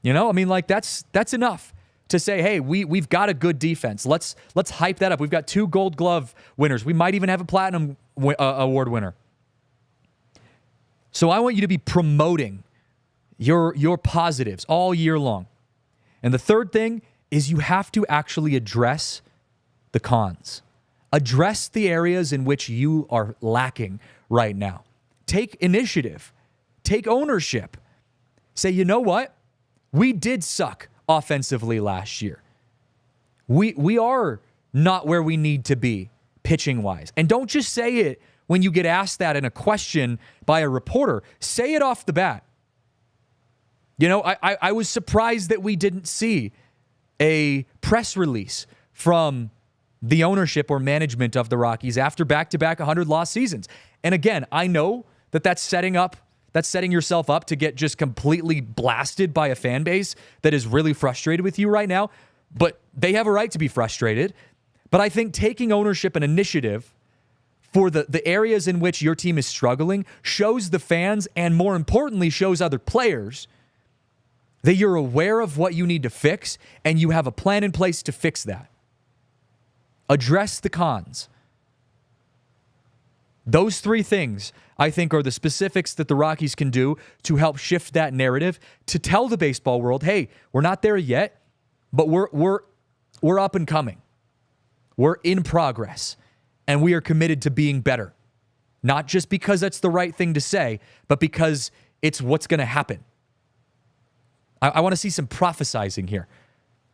That's enough to say, hey, we've got a good defense. Let's hype that up. We've got 2 Gold Glove winners. We might even have a Platinum Award winner. So I want you to be promoting your positives all year long. And the third thing is you have to actually address the cons. Address the areas in which you are lacking right now. Take initiative. Take ownership. Say, you know what? We did suck offensively last year. We are not where we need to be pitching-wise. And don't just say it when you get asked that in a question by a reporter. Say it off the bat. You know, I was surprised that we didn't see a press release from the ownership or management of the Rockies after back-to-back 100-loss seasons. And again, I know that that's setting yourself up to get just completely blasted by a fan base that is really frustrated with you right now. But they have a right to be frustrated. But I think taking ownership and initiative for the areas in which your team is struggling shows the fans, and more importantly, shows other players that you're aware of what you need to fix and you have a plan in place to fix that. Address the cons. Those three things, I think, are the specifics that the Rockies can do to help shift that narrative, to tell the baseball world, hey, we're not there yet, but we're up and coming. We're in progress, and we are committed to being better. Not just because that's the right thing to say, but because it's what's going to happen. I want to see some prophesizing here.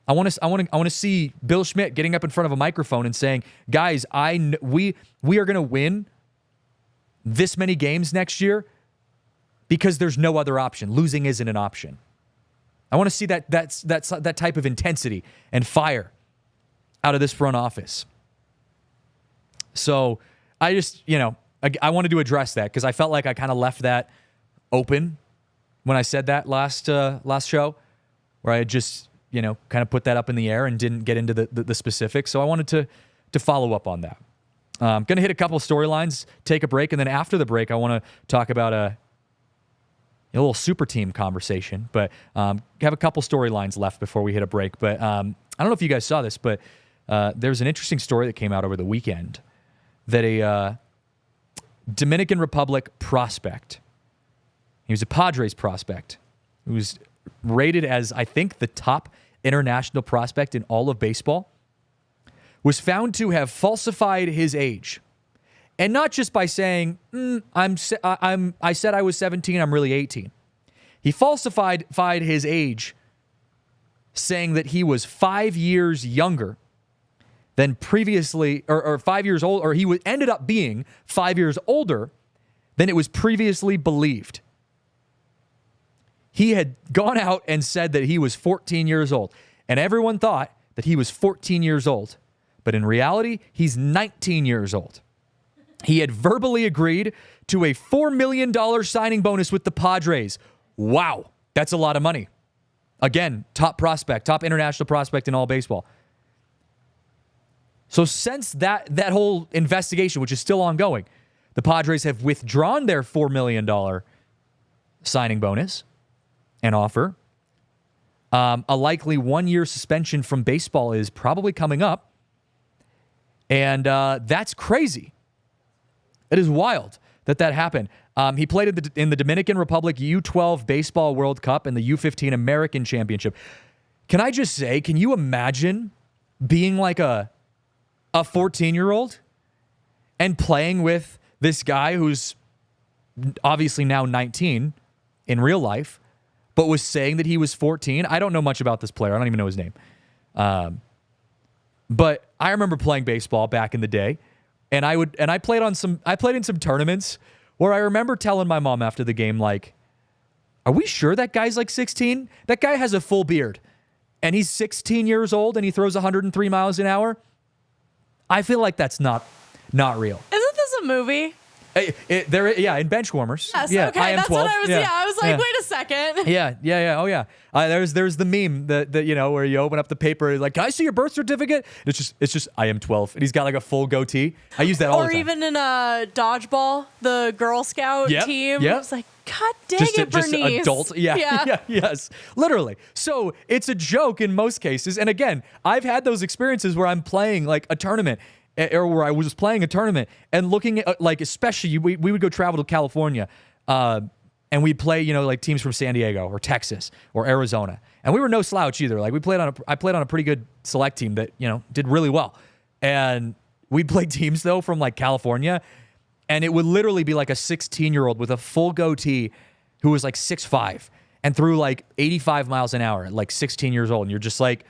I want to see Bill Schmidt getting up in front of a microphone and saying, guys, we are going to win this many games next year because there's no other option. Losing isn't an option. I want to see that type of intensity and fire out of this front office. So I just, I wanted to address that because I felt like I kind of left that open when I said that last show, where I just, kind of put that up in the air and didn't get into the specifics. So I wanted to follow up on that. I'm going to hit a couple of storylines, take a break, and then after the break, I want to talk about a little super team conversation. But have a couple storylines left before we hit a break. But I don't know if you guys saw this, but there's an interesting story that came out over the weekend that a Dominican Republic prospect, he was a Padres prospect, who was rated as, I think, the top international prospect in all of baseball, was found to have falsified his age. And not just by saying, I said I was 17, I'm really 18. He falsified his age, saying that he was 5 years younger than previously, or 5 years old, or he ended up being 5 years older than it was previously believed. He had gone out and said that he was 14 years old, and everyone thought that he was 14 years old. But in reality, he's 19 years old. He had verbally agreed to a $4 million signing bonus with the Padres. Wow, that's a lot of money. Again, top prospect, top international prospect in all baseball. So since that whole investigation, which is still ongoing, the Padres have withdrawn their $4 million signing bonus and offer. A likely 1-year suspension from baseball is probably coming up. And that's crazy. It is wild that happened. He played in the Dominican Republic U12 Baseball World Cup and the U15 American Championship. Can I just say, can you imagine being like a 14-year-old and playing with this guy who's obviously now 19 in real life, but was saying that he was 14? I don't know much about this player. I don't even know his name. But I remember playing baseball back in the day, and I played in some tournaments where I remember telling my mom after the game, like, are we sure that guy's like 16? That guy has a full beard, and he's 16 years old, and he throws 103 miles an hour. I feel like that's not real. Isn't this a movie? In Benchwarmers. Yes, yeah, okay, I am that's 12. what I was. Yeah, I was like, wait a second. Yeah. Oh yeah. There's the meme that where you open up the paper, like, can I see your birth certificate? It's just I am 12, and he's got like a full goatee. I use that all the time. Or even in a dodgeball, the Girl Scout team. Yep. It's like, God dang it, Bernice. Just adult. Yeah. Yes. Literally. So it's a joke in most cases. And again, I've had those experiences where I'm playing like a tournament, or where I was playing a tournament and looking at, like, especially we would go travel to California, and we'd play, like teams from San Diego or Texas or Arizona. And we were no slouch either. Like I played on a pretty good select team that, did really well. And we'd play teams though from like California, and it would literally be like a 16-year-old with a full goatee who was like 6'5" and threw like 85 miles an hour at like 16 years old. And you're just like,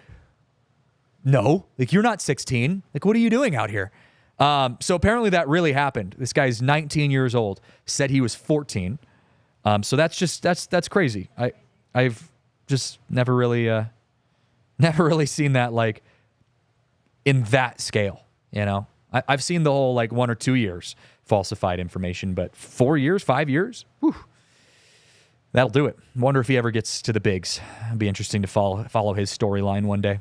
no, like, you're not 16. Like, what are you doing out here? So apparently that really happened. This guy's 19 years old, said he was 14. So that's crazy. I've just never really seen that like in that scale, you know. I've seen the whole like 1 or 2 years falsified information, but 4 years, 5 years, whew, that'll do it. Wonder if he ever gets to the bigs. It'd be interesting to follow his storyline one day.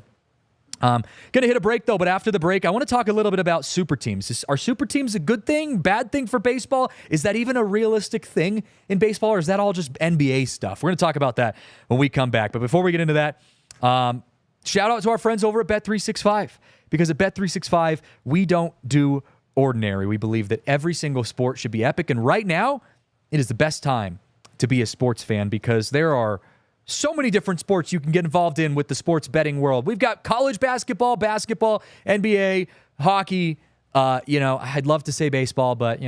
Gonna hit a break though, but after the break, I want to talk a little bit about super teams. Are super teams a good thing, bad thing for baseball? Is that even a realistic thing in baseball, or is that all just NBA stuff? We're gonna talk about that when we come back. But before we get into that, shout out to our friends over at Bet365, because at Bet365, we don't do ordinary. We believe that every single sport should be epic, and right now, it is the best time to be a sports fan because there are so many different sports you can get involved in with the sports betting world. We've got college basketball, NBA, hockey. I'd love to say baseball, but,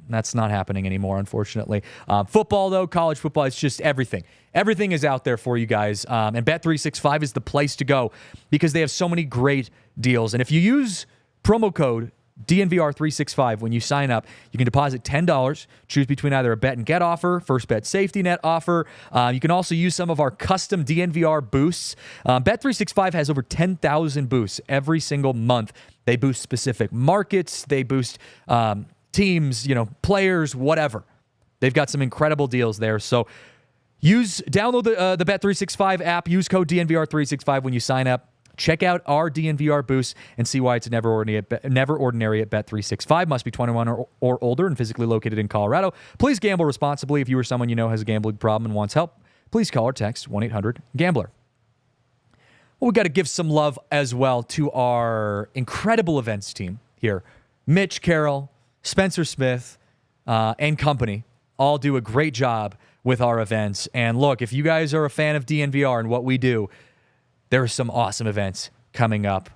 that's not happening anymore, unfortunately. Football, though, college football, it's just everything. Everything is out there for you guys. And Bet365 is the place to go because they have so many great deals. And if you use promo code DNVR365 when you sign up, you can deposit $10, choose between either a bet and get offer, first bet safety net offer. You can also use some of our custom DNVR boosts. Bet365 has over 10,000 boosts every single month. They boost specific markets, they boost teams, players, whatever. They've got some incredible deals there. So download the Bet365 app, use code DNVR365 when you sign up. Check out our DNVR boost and see why it's never ordinary at Bet365. Must be 21 or older and physically located in Colorado. Please gamble responsibly. If you or someone you know has a gambling problem and wants help, please call or text 1-800-GAMBLER. Well, we got to give some love as well to our incredible events team here. Mitch Carroll, Spencer Smith, and company all do a great job with our events. And look, if you guys are a fan of DNVR and what we do, there are some awesome events coming up.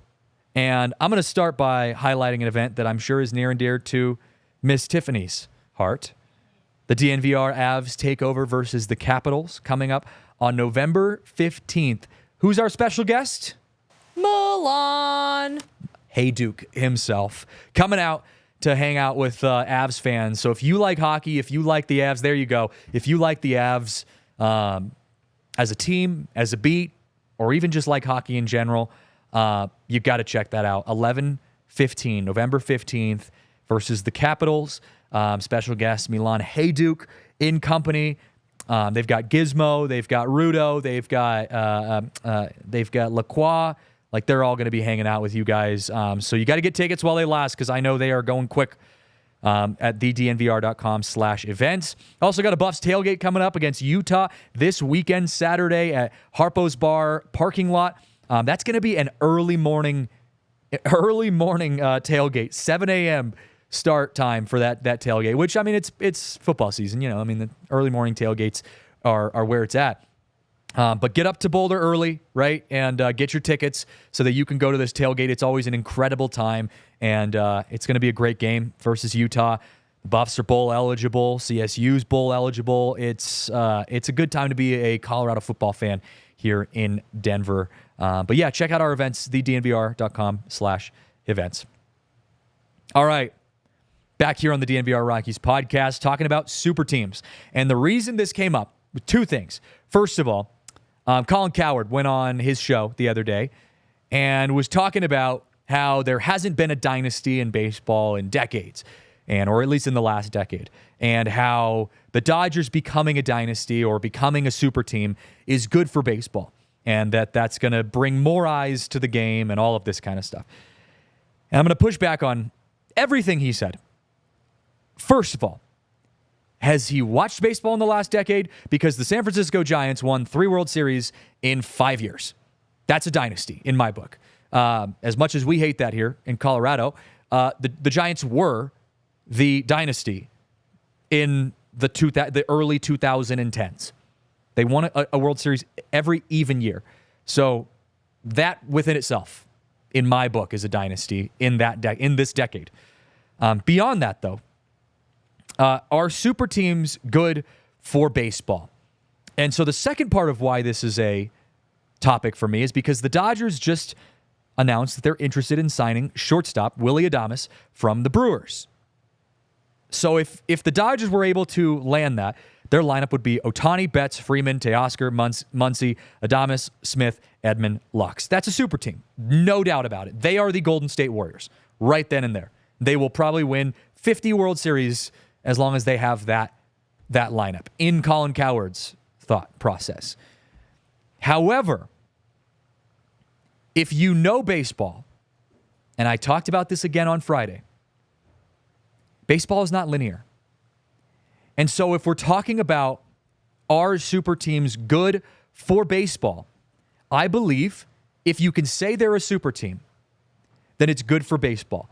And I'm going to start by highlighting an event that I'm sure is near and dear to Miss Tiffany's heart. The DNVR Avs takeover versus the Capitals coming up on November 15th. Who's our special guest? Milan. Hey Duke himself coming out to hang out with Avs fans. So if you like hockey, if you like the Avs, there you go. If you like the Avs as a team, as a beat, or even just like hockey in general, you got to check that out. November 15th versus the Capitals. Special guest Milan Hajduk in company. They've got Gizmo, they've got Rudo, they've got Lacroix. Like, they're all going to be hanging out with you guys. So you got to get tickets while they last because I know they are going quick. At thednvr.com/events. Also got a Buffs tailgate coming up against Utah this weekend, Saturday at Harpo's Bar parking lot. That's going to be an early morning tailgate, 7 a.m. start time for that tailgate, which, I mean, it's football season. The early morning tailgates are where it's at. But get up to Boulder early, right, and get your tickets so that you can go to this tailgate. It's always an incredible time, and it's going to be a great game versus Utah. The Buffs are bowl eligible. CSU's bowl eligible. It's a good time to be a Colorado football fan here in Denver. But yeah, check out our events, thednvr.com/events. All right, back here on the DNVR Rockies podcast, talking about super teams. And the reason this came up with two things. First of all, Colin Cowherd went on his show the other day and was talking about how there hasn't been a dynasty in baseball in decades, or at least in the last decade, and how the Dodgers becoming a dynasty or becoming a super team is good for baseball, and that's going to bring more eyes to the game and all of this kind of stuff. And I'm going to push back on everything he said. First of all, has he watched baseball in the last decade? Because the San Francisco Giants won 3 World Series in 5 years. That's a dynasty in my book. As much as we hate that here in Colorado, the Giants were the dynasty in the early 2010s. They won a World Series every even year. So that within itself, in my book, is a dynasty in this decade. Beyond that, though, are super teams good for baseball? And so the second part of why this is a topic for me is because the Dodgers just announced that they're interested in signing shortstop Willy Adames from the Brewers. So if the Dodgers were able to land that, their lineup would be Ohtani, Betts, Freeman, Teoscar, Muncy, Adames, Smith, Edman, Lux. That's a super team. No doubt about it. They are the Golden State Warriors right then and there. They will probably win 50 World Series as long as they have that lineup in Colin Cowherd's thought process. However, if you know baseball, and I talked about this again on Friday, baseball is not linear. And so if we're talking about are super teams good for baseball, I believe if you can say they're a super team, then it's good for baseball.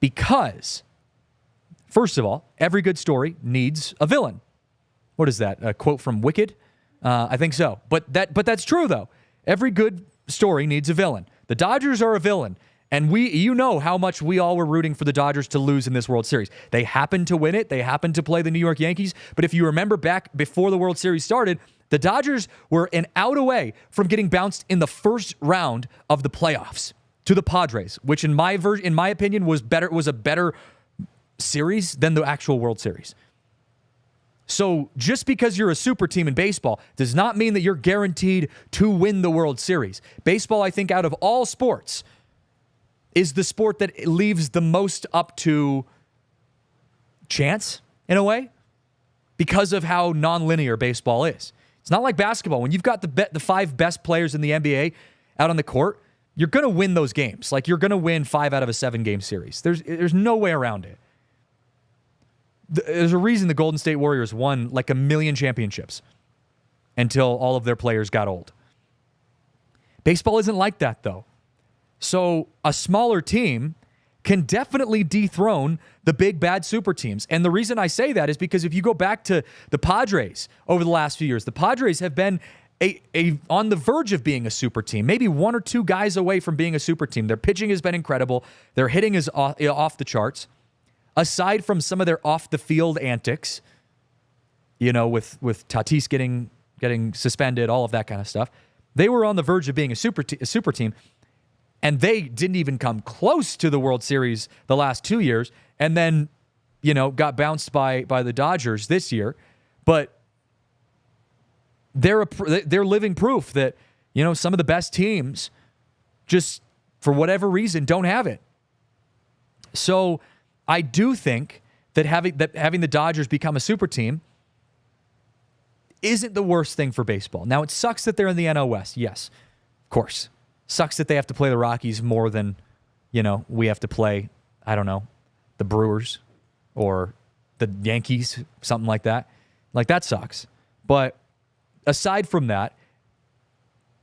Because, first of all, every good story needs a villain. What is that? A quote from Wicked? I think so. But that's true, though. Every good story needs a villain. The Dodgers are a villain. And you know how much we all were rooting for the Dodgers to lose in this World Series. They happened to win it. They happened to play the New York Yankees. But if you remember back before the World Series started, the Dodgers were an out away from getting bounced in the first round of the playoffs to the Padres, which in my opinion was a better series than the actual World Series. So just because you're a super team in baseball does not mean that you're guaranteed to win the World Series. Baseball, I think, out of all sports, is the sport that leaves the most up to chance, in a way, because of how nonlinear baseball is. It's not like basketball. When you've got the 5 best players in the NBA out on the court, you're going to win those games. Like, you're going to win 5 out of a 7-game series. There's no way around it. There's a reason the Golden State Warriors won like 1 million championships until all of their players got old. Baseball isn't like that, though. So a smaller team can definitely dethrone the big bad super teams. And the reason I say that is because if you go back to the Padres over the last few years, the Padres have been on the verge of being a super team, maybe 1 or 2 guys away from being a super team. Their pitching has been incredible. Their hitting is off the charts. Aside from some of their off-the-field antics, with Tatis getting suspended, all of that kind of stuff, they were on the verge of being a super team. And they didn't even come close to the World Series the last 2 years, and then, got bounced by the Dodgers this year. But they're living proof that, some of the best teams just, for whatever reason, don't have it. So I do think that having the Dodgers become a super team isn't the worst thing for baseball. Now, it sucks that they're in the NL West. Yes, of course. Sucks that they have to play the Rockies more than, we have to play, I don't know, the Brewers or the Yankees, something like that. Like, that sucks. But aside from that,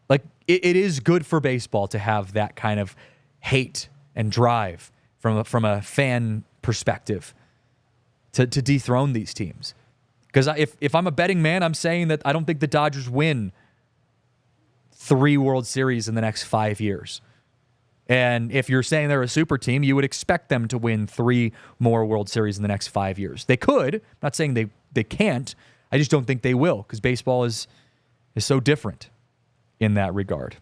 like, it is good for baseball to have that kind of hate and drive from a fan perspective to dethrone these teams. Because if I'm a betting man, I'm saying that I don't think the Dodgers win 3 World Series in the next 5 years. And if you're saying they're a super team, you would expect them to win 3 more World Series in the next 5 years. They could. I'm not saying they can't. I just don't think they will, because baseball is so different in that regard.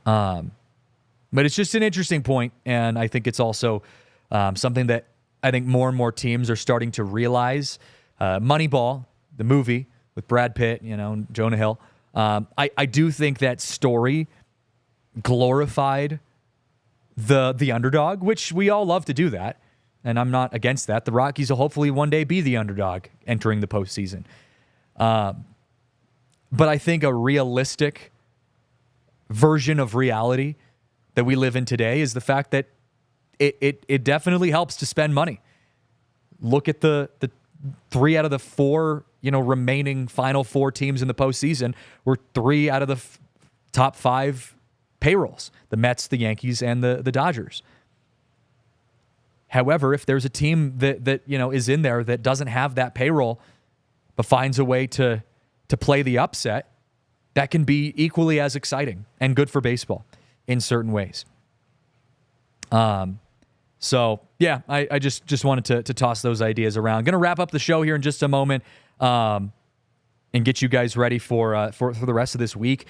But it's just an interesting point, and I think it's also something that I think more and more teams are starting to realize. Moneyball, the movie with Brad Pitt, Jonah Hill, I do think that story glorified the underdog, which we all love to do that, and I'm not against that. The Rockies will hopefully one day be the underdog entering the postseason. But I think a realistic version of reality that we live in today is the fact that it definitely helps to spend money. Look at the 3 out of the 4 remaining final 4 teams in the postseason were 3 out of the top 5 payrolls: the Mets, the Yankees, and the Dodgers. However, if there's a team that is in there that doesn't have that payroll but finds a way to play the upset, that can be equally as exciting and good for baseball in certain ways. So yeah, I just wanted to toss those ideas around. Going to wrap up the show here in just a moment, and get you guys ready for the rest of this week.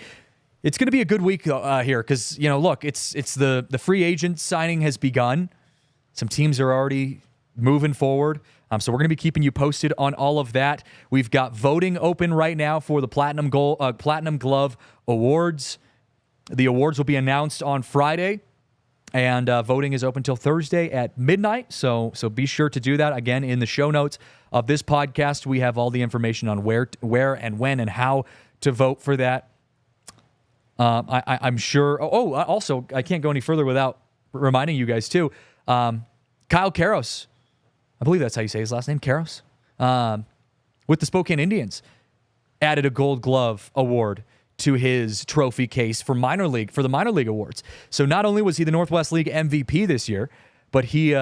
It's going to be a good week here because, look, it's the free agent signing has begun. Some teams are already moving forward. So we're going to be keeping you posted on all of that. We've got voting open right now for the Platinum Glove Awards. The awards will be announced on Friday, and voting is open till Thursday at midnight. So be sure to do that. Again, in the show notes of this podcast, we have all the information on where and when and how to vote for that. I'm sure. Also, I can't go any further without reminding you guys too. Kyle Karros, I believe that's how you say his last name, Karros, with the Spokane Indians, added a Gold Glove award to his trophy case for the minor league awards. So not only was he the Northwest League MVP this year, but he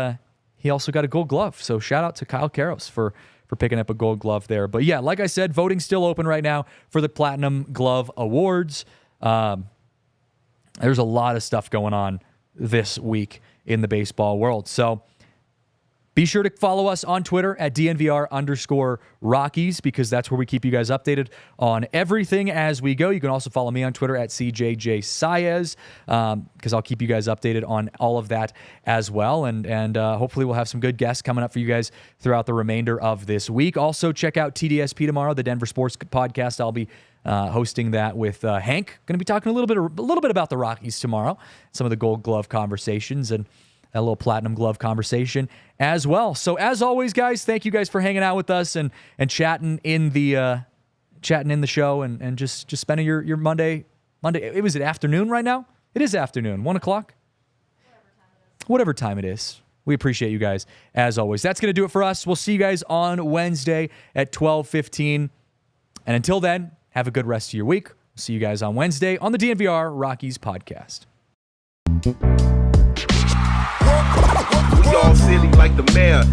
also got a Gold Glove. So shout out to Kyle Karros for picking up a Gold Glove there. But yeah, like I said, voting's still open right now for the Platinum Glove Awards. There's a lot of stuff going on this week in the baseball world. So be sure to follow us on Twitter at DNVR_Rockies because that's where we keep you guys updated on everything as we go. You can also follow me on Twitter at CJJ Saez because I'll keep you guys updated on all of that as well. And hopefully we'll have some good guests coming up for you guys throughout the remainder of this week. Also, check out TDSP tomorrow, the Denver Sports Podcast. I'll be hosting that with Hank. Going to be talking a little bit about the Rockies tomorrow, some of the Gold Glove conversations, and a little Platinum Glove conversation as well. So as always, guys, thank you guys for hanging out with us and chatting in the show and just spending your Monday. It was afternoon right now. It is afternoon, 1 o'clock. Whatever time it is. We appreciate you guys as always. That's going to do it for us. We'll see you guys on Wednesday at 12:15. And until then, have a good rest of your week. We'll see you guys on Wednesday on the DNVR Rockies podcast. We all silly like the mayor.